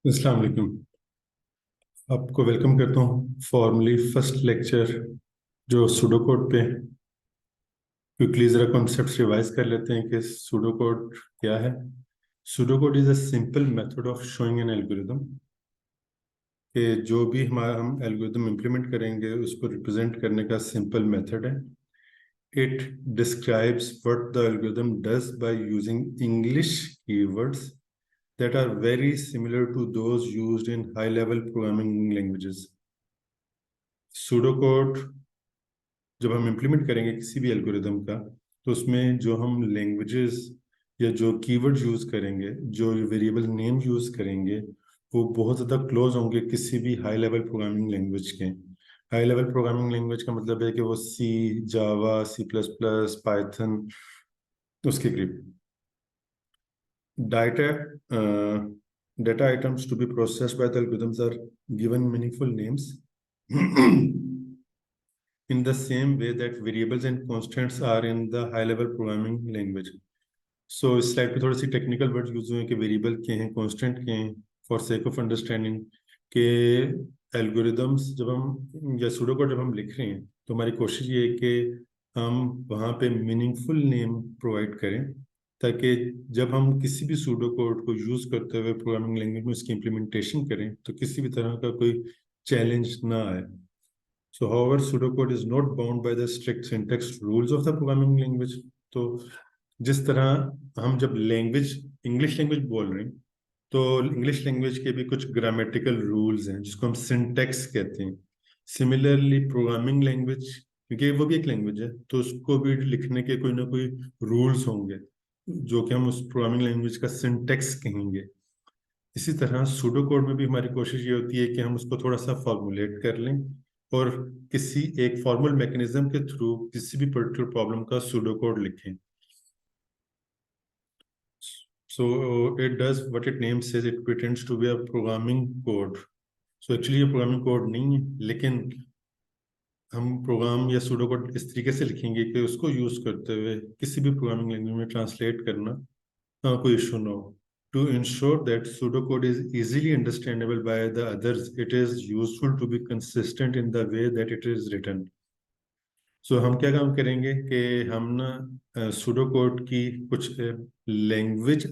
अस्सलाम वालेकुम। आपको वेलकम करता हूँ फॉर्मली फर्स्ट लेक्चर जो सूडो कोड पे। क्विकली ज़रा कॉन्सेप्ट्स रिवाइज कर लेते हैं कि सूडो कोड क्या है। Pseudo code is a simple method of showing N algorithm, कि जो भी हमारा हम एल्गोरिदम इम्प्लीमेंट करेंगे उसको रिप्रेजेंट करने का सिंपल मेथड है। It describes what the algorithm does by using English keywords that are very similar to those used in high-level programming languages. Pseudocode जब हम इम्प्लीमेंट करेंगे किसी भी एल्गोरिदम का, तो उसमें जो हम लैंग्वेजेस या जो कीवर्ड यूज करेंगे, जो वेरिएबल नेम यूज करेंगे, वो बहुत ज़्यादा क्लोज होंगे किसी भी हाई लेवल प्रोग्रामिंग लैंग्वेज के। हाई लेवल प्रोग्रामिंग लैंग्वेज का मतलब है कि वो सी, जावा, सी प्लस प्लस, पाइथन, उसके करीब। Data, data items to be processed by the algorithms are given meaningful names in the same way that variables and constants are in the high-level programming language. So इस slide पे थोड़ी सी technical words use हुए हैं कि variable के हैं, constant के हैं, फॉर सेक ऑफ अंडरस्टैंडिंग के एल्गोरिदम्स जब हम या सूडो कोड जब हम लिख रहे हैं तो हमारी कोशिश ये है कि हम वहाँ पे मीनिंगफुल नेम प्रोवाइड करें, ताकि जब हम किसी भी सूडो कोड को यूज करते हुए प्रोग्रामिंग लैंग्वेज में उसकी इम्प्लीमेंटेशन करें तो किसी भी तरह का कोई चैलेंज ना आए। So, however, pseudocode is not bound by the strict syntax rules of the programming language. तो जिस तरह हम जब लैंग्वेज इंग्लिश लैंग्वेज बोल रहे हैं तो इंग्लिश लैंग्वेज के भी कुछ ग्रामेटिकल रूल्स हैं जिसको हम सिंटैक्स कहते हैं। सिमिलरली प्रोग्रामिंग लैंग्वेज, क्योंकि वो भी एक लैंग्वेज है, तो उसको भी लिखने के कोई ना कोई रूल्स होंगे जो कि हम उस प्रोग्रामिंग लैंग्वेज का सिंटैक्स कहेंगे। इसी तरह सूडो कोड में भी हमारी कोशिश ये होती है कि हम उसको थोड़ा सा फॉर्मुलेट कर लें और किसी एक फॉर्मल मैकेनिज्म के थ्रू किसी भी पर्टिकुलर प्रॉब्लम का सूडो कोड लिखें। So it does what its name says, it pretends to be a programming code. So actually ये प्रोग्रामिंग कोड नहीं है, लेकिन हम प्रोग्राम या सूडो कोड इस तरीके से लिखेंगे कि उसको यूज करते हुए किसी भी प्रोग्रामिंग लैंग्वेज में ट्रांसलेट करना कोई इशू ना हो। To ensure that pseudocode is easily understandable by the others, it is useful to be consistent in the way that it is written. So हम क्या काम करेंगे कि हम ना pseudocode की कुछ लैंग्वेज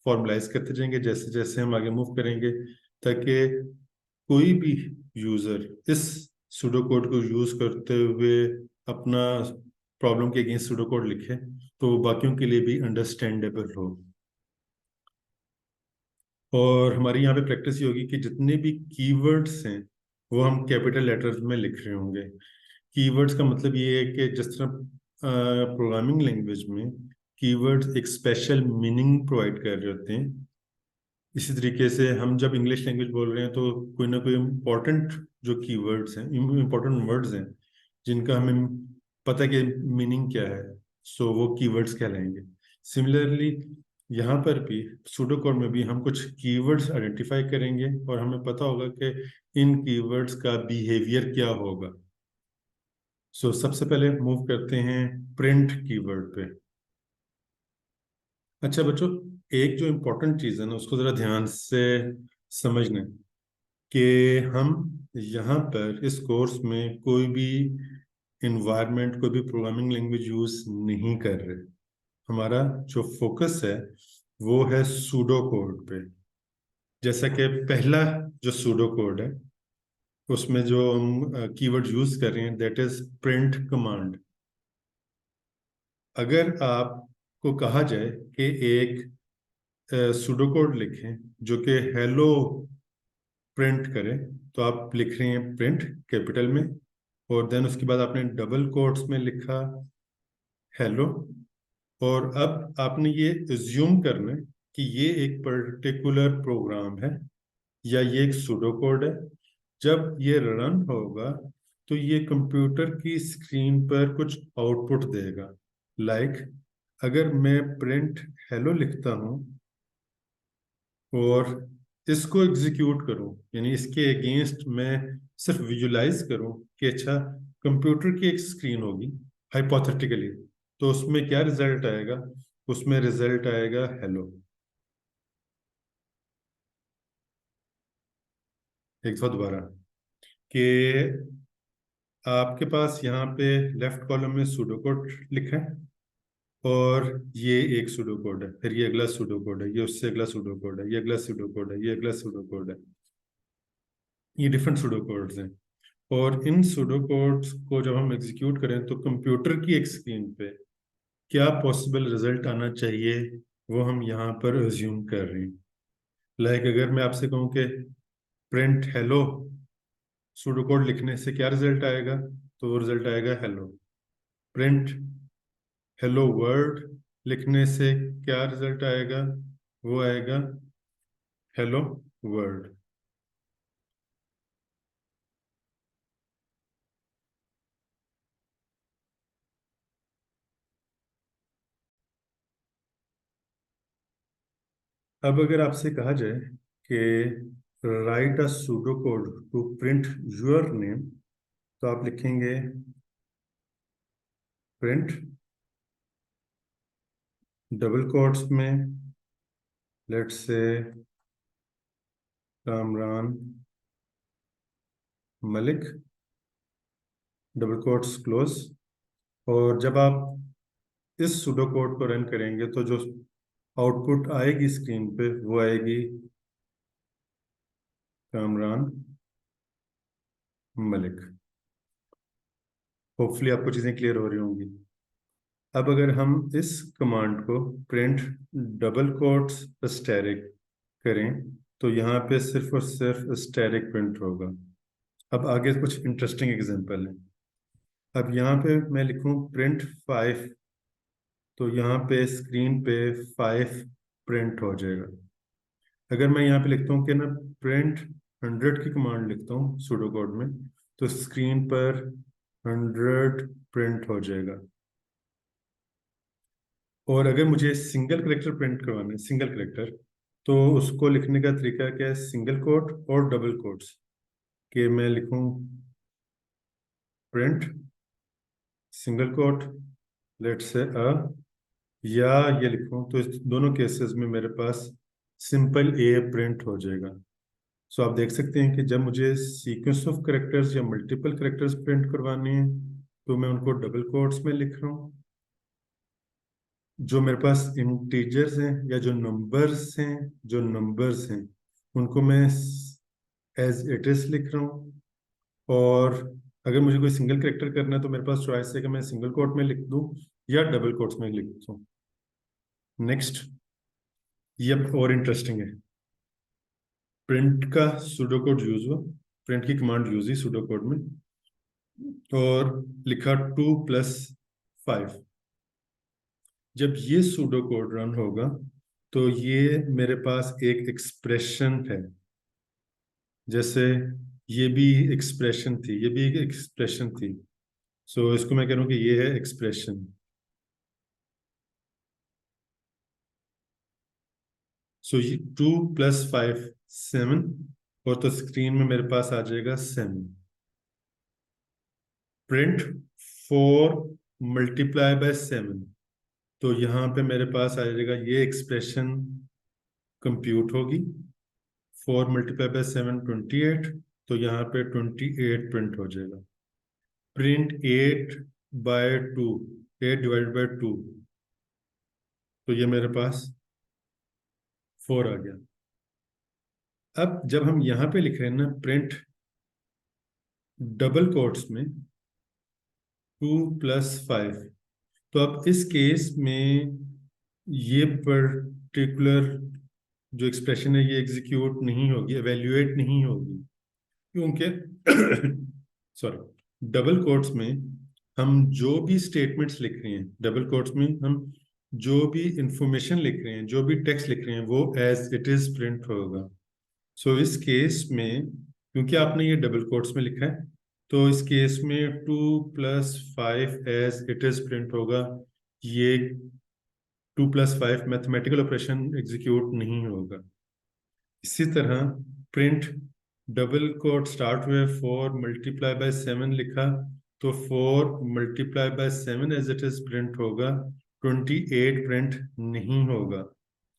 फॉर्मलाइज करते जाएंगे जैसे जैसे हम आगे मूव करेंगे, ताकि कोई भी यूजर इस pseudocode को यूज करते हुए अपना प्रॉब्लम के अगेंस्ट pseudocode लिखे तो वो बाकियों के लिए भी अंडरस्टैंडेबल हो। और हमारी यहाँ पे प्रैक्टिस ये होगी कि जितने भी कीवर्ड्स हैं वो हम कैपिटल लेटर्स में लिख रहे होंगे। कीवर्ड्स का मतलब ये है कि जिस तरह प्रोग्रामिंग लैंग्वेज में कीवर्ड्स एक स्पेशल मीनिंग प्रोवाइड कर रहे होते हैं, इसी तरीके से हम जब इंग्लिश लैंग्वेज बोल रहे हैं तो कोई ना कोई इम्पोर्टेंट जो कीवर्ड्स हैं, इम्पोर्टेंट वर्ड्स हैं जिनका हमें पता है कि मीनिंग क्या है, सो वो कीवर्ड्स कहलाएंगे। सिमिलरली यहाँ पर भी सूडो कोड में भी हम कुछ कीवर्ड्स आइडेंटिफाई करेंगे और हमें पता होगा कि इन कीवर्ड्स का बिहेवियर क्या होगा। सो सबसे पहले मूव करते हैं प्रिंट कीवर्ड पे। अच्छा बच्चों, एक जो इम्पोर्टेंट चीज़ है ना उसको ज़रा ध्यान से समझना, कि हम यहाँ पर इस कोर्स में कोई भी इन्वायरमेंट, कोई भी प्रोग्रामिंग लैंग्वेज यूज़ नहीं कर रहे। हमारा जो फोकस है वो है सूडो कोड पे। जैसा कि पहला जो सूडो कोड है उसमें जो हम कीवर्ड यूज कर रहे हैं दैट इज प्रिंट कमांड। अगर आपको कहा जाए कि एक सूडो कोड लिखें जो कि हेलो प्रिंट करे, तो आप लिख रहे हैं प्रिंट कैपिटल में और देन उसके बाद आपने डबल कोट्स में लिखा हेलो, और अब आपने ये एज्यूम करना है कि ये एक पर्टिकुलर प्रोग्राम है या ये एक सूडो कोड है। जब ये रन होगा तो ये कंप्यूटर की स्क्रीन पर कुछ आउटपुट देगा। लाइक अगर मैं प्रिंट हेलो लिखता हूँ और इसको एग्जीक्यूट करूँ, यानी इसके अगेंस्ट मैं सिर्फ विजुलाइज करूँ कि अच्छा कंप्यूटर की एक स्क्रीन होगी हाइपोथेटिकली, तो उसमें क्या रिजल्ट आएगा? उसमें रिजल्ट आएगा हेलो। एक दफा दोबारा कि आपके पास यहाँ पे लेफ्ट कॉलम में सूडो कोड लिखा है, और ये एक सूडो कोड है, फिर ये अगला सूडो कोड है, ये उससे अगला सूडो कोड है, ये अगला सूडो कोड है, ये अगला सूडो कोड है। ये डिफरेंट सूडो कोड्स हैं, और इन सूडो कोड्स को जब हम एग्जीक्यूट करें तो कंप्यूटर की एक स्क्रीन पे क्या पॉसिबल रिजल्ट आना चाहिए, वो हम यहाँ पर अज्यूम कर रहे हैं। लाइक अगर मैं आपसे कहूँ कि प्रिंट हेलो, सूडो कोड लिखने से क्या रिजल्ट आएगा, तो वो रिजल्ट आएगा हेलो। प्रिंट हेलो वर्ल्ड लिखने से क्या रिजल्ट आएगा, वो आएगा हेलो वर्ल्ड। अब अगर आपसे कहा जाए कि write a pseudo code to print your name, तो आप लिखेंगे प्रिंट डबल कोट्स में, let's say Kamran Malik, double quotes close. और जब आप इस सूडो कोड को रन करेंगे तो जो आउटपुट आएगी स्क्रीन पे वो आएगी कामरान मलिक। होपफुली आपको चीज़ें क्लियर हो रही होंगी। अब अगर हम इस कमांड को प्रिंट डबल कोट्स स्टैरिक करें तो यहाँ पे सिर्फ और सिर्फ स्टैरिक प्रिंट होगा। अब आगे कुछ इंटरेस्टिंग एग्जांपल है। अब यहाँ पे मैं लिखूँ प्रिंट 5, तो यहाँ पे स्क्रीन पे 5 प्रिंट हो जाएगा। अगर मैं यहाँ पे लिखता हूँ कि ना प्रिंट 100 की कमांड लिखता हूँ सूडो कोड में, तो स्क्रीन पर 100 प्रिंट हो जाएगा। और अगर मुझे सिंगल करेक्टर प्रिंट करवाना है, सिंगल करेक्टर, तो उसको लिखने का तरीका क्या है, सिंगल कोट और डबल कोट्स। कि मैं लिखूं प्रिंट सिंगल कोट, लेट से अ, या ये लिखूं, तो इस दोनों केसेस में मेरे पास सिंपल ए प्रिंट हो जाएगा। सो आप देख सकते हैं कि जब मुझे सीक्वेंस ऑफ करेक्टर्स या मल्टीपल करेक्टर्स प्रिंट करवाने हैं तो मैं उनको डबल कोट्स में लिख रहा हूँ। जो मेरे पास इंटीजर्स हैं या जो नंबर्स हैं उनको मैं एज इट इज लिख रहा हूँ। और अगर मुझे कोई सिंगल करेक्टर करना है तो मेरे पास चॉइस है कि मैं सिंगल कोट में लिख दूँ या डबल कोट्स में लिख दूँ। नेक्स्ट, ये अब और इंटरेस्टिंग है। प्रिंट का सूडो कोड यूज हुआ, प्रिंट की कमांड यूज हुई सूडो कोड में, और लिखा 2+5। जब ये सूडो कोड रन होगा तो ये मेरे पास एक एक्सप्रेशन है। जैसे ये भी एक्सप्रेशन थी, ये भी एक एक्सप्रेशन थी। सो इसको मैं कह रहा हूँ कि ये है एक्सप्रेशन। सो ये 2+5 7, और तो स्क्रीन में मेरे पास आ जाएगा 7। प्रिंट 4 × 7, तो यहाँ पे मेरे पास आ जाएगा ये एक्सप्रेशन कंप्यूट होगी। 4 × 7 28, तो यहाँ पे 28 प्रिंट हो जाएगा। प्रिंट 8/2, 8/2, तो ये मेरे पास 4 आ गया। अब जब हम यहाँ पे लिख रहे हैं ना प्रिंट डबल कोट्स में 2+5, तो अब इस केस में ये पर्टिकुलर जो एक्सप्रेशन है ये एग्जीक्यूट नहीं होगी, एवेल्युएट नहीं होगी, क्योंकि सॉरी, डबल कोट्स में हम जो भी स्टेटमेंट्स लिख रहे हैं, डबल कोट्स में हम जो भी इंफॉर्मेशन लिख रहे हैं, जो भी टेक्स्ट लिख रहे हैं, वो एज इट इज प्रिंट होगा। सो इस केस में क्योंकि आपने ये डबल कोट्स में लिखा है, तो इस केस में 2+5 एज इट इज प्रिंट होगा। ये 2+5 मैथमेटिकल ऑपरेशन एग्जीक्यूट नहीं होगा। इसी तरह प्रिंट डबल कोट स्टार्ट हुए 4 × 7 लिखा, तो 4 × 7 एज इट इज प्रिंट होगा, 28 प्रिंट नहीं होगा।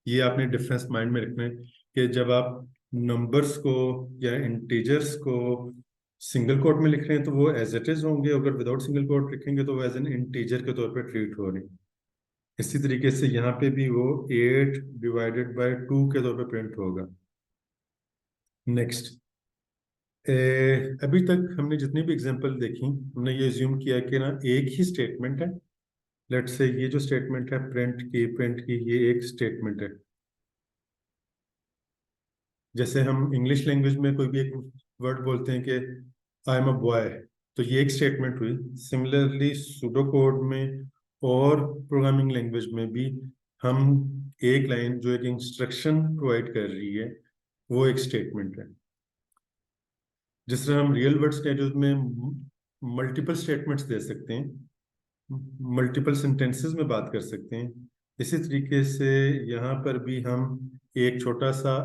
ये आपने डिफरेंस माइंड में रखना है कि जब आप नंबर्स को या इंटीजर्स को सिंगल कोट में लिख रहे हैं तो वो एज इट इज होंगे, अगर विदाउट सिंगल कोट लिखेंगे तो वो एज एन इंटीजर के तौर पर ट्रीट हो रहे हैं। इसी तरीके से यहाँ पे भी वो 8/2 के तौर पे प्रिंट होगा। नेक्स्ट, अभी तक हमने जितनी भी एग्जांपल देखी हमने ये ज्यूम किया कि ना एक ही स्टेटमेंट है। लेट्स से ये जो स्टेटमेंट है प्रिंट की ये एक स्टेटमेंट है। जैसे हम इंग्लिश लैंग्वेज में कोई भी एक वर्ड बोलते हैं कि आई एम अ बॉय, तो ये एक स्टेटमेंट हुई। सिमिलरली सूडो कोड में और प्रोग्रामिंग लैंग्वेज में भी हम एक लाइन जो एक इंस्ट्रक्शन प्रोवाइड कर रही है वो एक स्टेटमेंट है। जिस तरह हम रियल वर्ड स्टेटमेंट में मल्टीपल स्टेटमेंट्स दे सकते हैं, मल्टीपल सेंटेंसेस में बात कर सकते हैं, इसी तरीके से यहाँ पर भी हम एक छोटा सा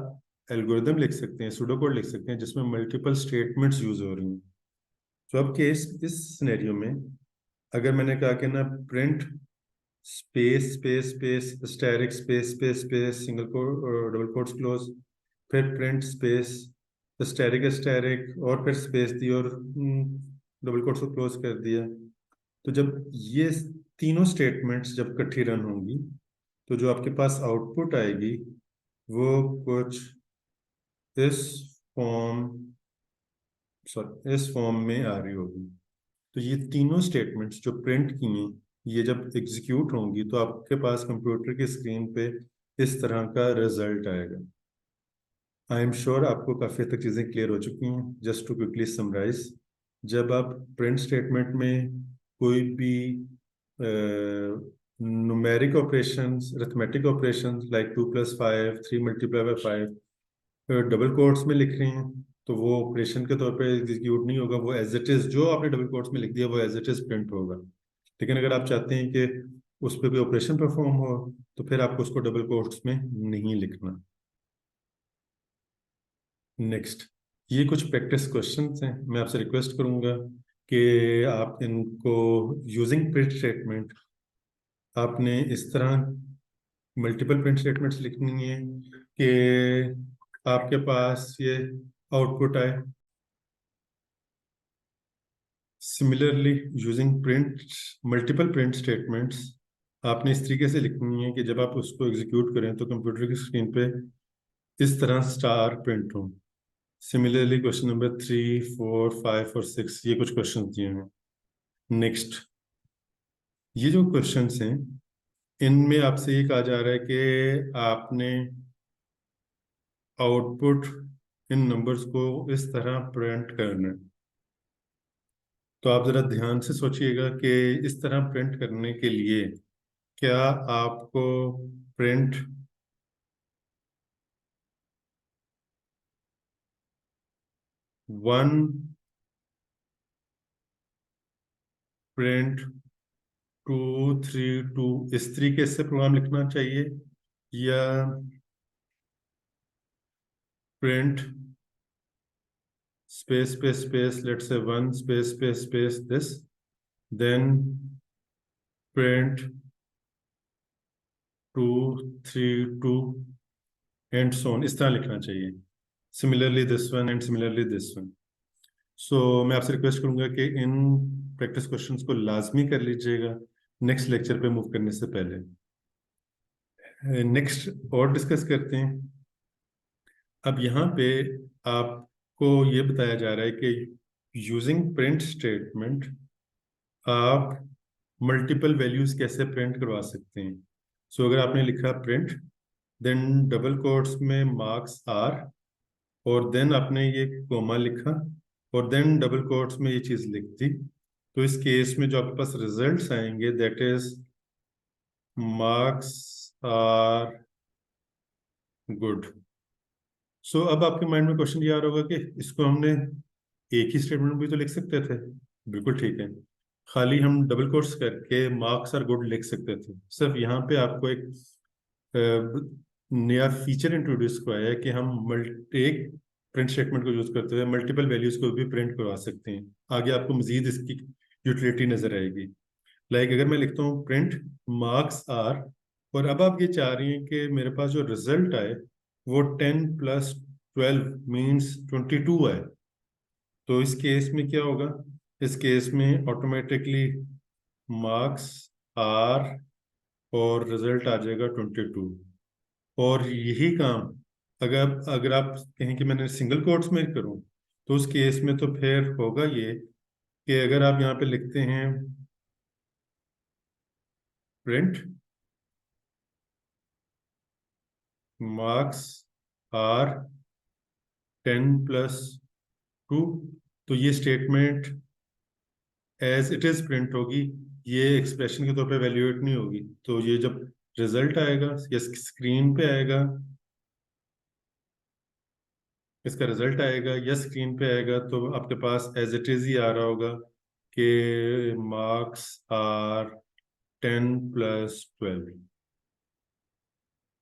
एल्गोरिदम लिख सकते हैं, सूडो कोड लिख सकते हैं जिसमें मल्टीपल स्टेटमेंट्स यूज हो रही हैं। तो अब केस इस सिनेरियो में अगर मैंने कहा कि ना print space space space asterisk space space space single quote double quotes close, फिर प्रिंट स्पेस स्टैरिक स्टैरिक और फिर स्पेस दी और डबल कोट्स को क्लोज कर दिया, तो जब ये तीनों स्टेटमेंट्स जब इकट्ठी रन होंगी तो जो आपके पास आउटपुट आएगी वो कुछ इस फॉर्म इस फॉर्म में आ रही होगी। तो ये तीनों स्टेटमेंट्स जो प्रिंट की हैं ये जब एग्जीक्यूट होंगी तो आपके पास कंप्यूटर की स्क्रीन पे इस तरह का रिजल्ट आएगा। आई एम श्योर आपको काफ़ी हद तक चीज़ें क्लियर हो चुकी हैं। जस्ट टू क्विकली समराइज, जब आप प्रिंट स्टेटमेंट में कोई भी numeric operations, arithmetic operations like 2+5, 3 × 5 double quotes में लिख रहे हैं तो वो ऑपरेशन के तौर पे एग्जीक्यूट नहीं होगा, वो एज इट इज जो आपने डबल कोट्स में लिख दिया वो एज इट इज प्रिंट होगा। लेकिन अगर आप चाहते हैं कि उस पर कोई ऑपरेशन परफॉर्म हो तो फिर आपको उसको डबल कोट्स में नहीं लिखना। नेक्स्ट, ये कुछ प्रैक्टिस क्वेश्चंस हैं, मैं आपसे रिक्वेस्ट करूंगा कि आप इनको यूजिंग प्रिंट स्टेटमेंट आपने इस तरह मल्टीपल प्रिंट स्टेटमेंट्स लिखनी है कि आपके पास ये आउटपुट आए। Similarly using print multiple print statements आपने इस तरीके से लिखनी है कि जब आप उसको एग्जीक्यूट करें तो कंप्यूटर की स्क्रीन पे इस तरह स्टार प्रिंट हो। सिमिलरली क्वेश्चन नंबर 3, 4, 5 और 6 ये कुछ क्वेश्चन दिए हैं। नेक्स्ट, ये जो क्वेश्चंस हैं इनमें आपसे ये कहा जा रहा है कि आपने आउटपुट इन नंबर्स को इस तरह प्रिंट करना है। तो आप जरा ध्यान से सोचिएगा कि इस तरह प्रिंट करने के लिए क्या आपको प्रिंट 1, प्रिंट 2, 3, 2 इस तरीके से प्रोग्राम लिखना चाहिए, या print space space space let's say 1 space space space this, then print 2, 3, 2 and so on, इस तरह लिखना चाहिए। similarly this one and similarly this one। so मैं आपसे रिक्वेस्ट करूंगा कि इन प्रैक्टिस क्वेश्चंस को लाजमी कर लीजिएगा नेक्स्ट लेक्चर पे मूव करने से पहले। नेक्स्ट और डिस्कस करते हैं। अब यहाँ पे आपको ये बताया जा रहा है कि यूजिंग प्रिंट स्टेटमेंट आप मल्टीपल वैल्यूज कैसे प्रिंट करवा सकते हैं। सो अगर आपने लिखा प्रिंट देन डबल कोट्स में मार्क्स आर और देन आपने ये कोमा लिखा और देन डबल कोट्स में ये चीज़ लिख दी, तो इस केस में जो आपके पास रिजल्ट्स आएंगे that is marks are good. So अब आपके माइंड में क्वेश्चन ये आ रहा होगा कि इसको हमने एक ही स्टेटमेंट में भी तो लिख सकते थे। बिल्कुल ठीक है, खाली हम डबल कोट्स करके मार्क्स आर गुड लिख सकते थे। सिर्फ यहाँ पे आपको एक नया फीचर इंट्रोड्यूस करवाया है कि हम एक प्रिंट स्टेटमेंट को यूज करते हुए मल्टीपल वैल्यूज को भी प्रिंट करवा सकते हैं। आगे आपको मजीद इसकी यूटिलिटी नजर आएगी। लाइक अगर मैं लिखता हूँ प्रिंट मार्क्स आर और अब आप ये चाह रही हैं कि मेरे पास जो रिजल्ट आए वो 10 + 12 मीन्स 22 है। तो इस केस में क्या होगा, इस केस में ऑटोमेटिकली मार्क्स आर और रिजल्ट आ जाएगा 22। और यही काम अगर अगर आप कहें कि मैंने सिंगल कोट्स में करूं, तो उस केस में तो फिर होगा ये कि अगर आप यहाँ पे लिखते हैं प्रिंट मार्क्स आर 10+2, तो ये statement as it is print होगी, ये एक्सप्रेशन के तौर पे वैल्यूएट नहीं होगी। तो ये जब रिजल्ट आएगा या स्क्रीन पे आएगा, इसका रिजल्ट आएगा या स्क्रीन पे आएगा, तो आपके पास एज इट इज ही आ रहा होगा कि मार्क्स आर 10+12।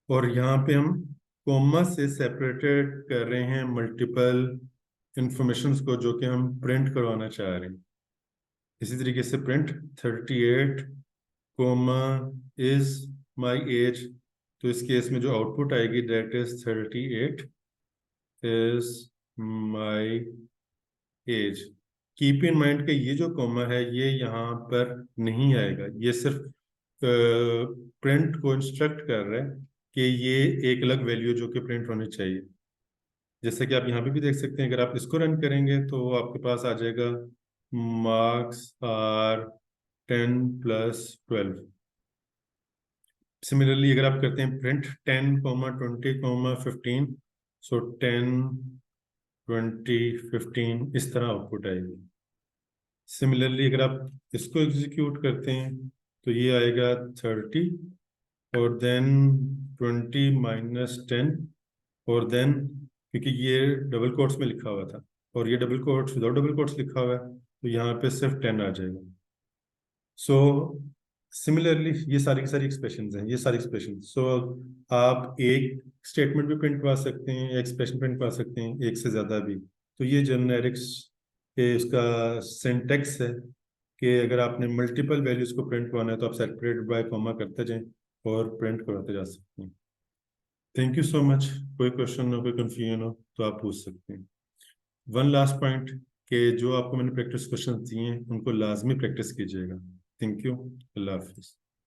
और यहाँ पे हम कॉमा से सेपरेटेड कर रहे हैं मल्टीपल इंफॉर्मेशन को जो कि हम प्रिंट करवाना चाह रहे हैं। इसी तरीके से print 38 comma is my age, तो इस केस में जो आउटपुट आएगी that is 38 is my age. Keep in mind कि ये जो कोमा है ये यहाँ पर नहीं आएगा, ये सिर्फ प्रिंट को इंस्ट्रक्ट कर रहा है कि ये एक अलग वैल्यू जो कि प्रिंट होनी चाहिए। जैसे कि आप यहाँ पे भी देख सकते हैं, अगर आप इसको रन करेंगे तो आपके पास आ जाएगा मार्क्स आर 10+12। सिमिलरली अगर आप करते हैं प्रिंट 10, 20, 15, सो 10, 20, 15 इस तरह आउटपुट आएगी। सिमिलरली अगर आप इसको एग्जीक्यूट करते हैं तो ये आएगा 30 और देन 20 - 10, और देन क्योंकि ये डबल कोट्स में लिखा हुआ था और ये double quotes without double quotes लिखा हुआ है, तो यहाँ पे सिर्फ 10 आ जाएगा। सो सिमिलरली ये सारी की सारी एक्सप्रेशन हैं, ये सारी एक्सप्रेशन। सो आप एक स्टेटमेंट भी प्रिंट करवा सकते हैं, एक्सप्रेशन प्रिंट करवा सकते हैं, एक से ज़्यादा भी। तो ये जेनेरिक्स के उसका सिंटेक्स है कि अगर आपने मल्टीपल वैल्यूज को प्रिंट करवाना है तो आप सेपरेट बाय कॉमा करते जाएं और प्रिंट करवाते जा सकते हैं। Thank you so much. कोई क्वेश्चन हो, कोई कंफ्यूजन हो तो आप पूछ सकते हैं। वन लास्ट पॉइंट कि जो आपको मैंने प्रैक्टिस क्वेश्चन दिए हैं उनको लाजमी प्रैक्टिस कीजिएगा। Thank you. अल्लाह हाफिज़।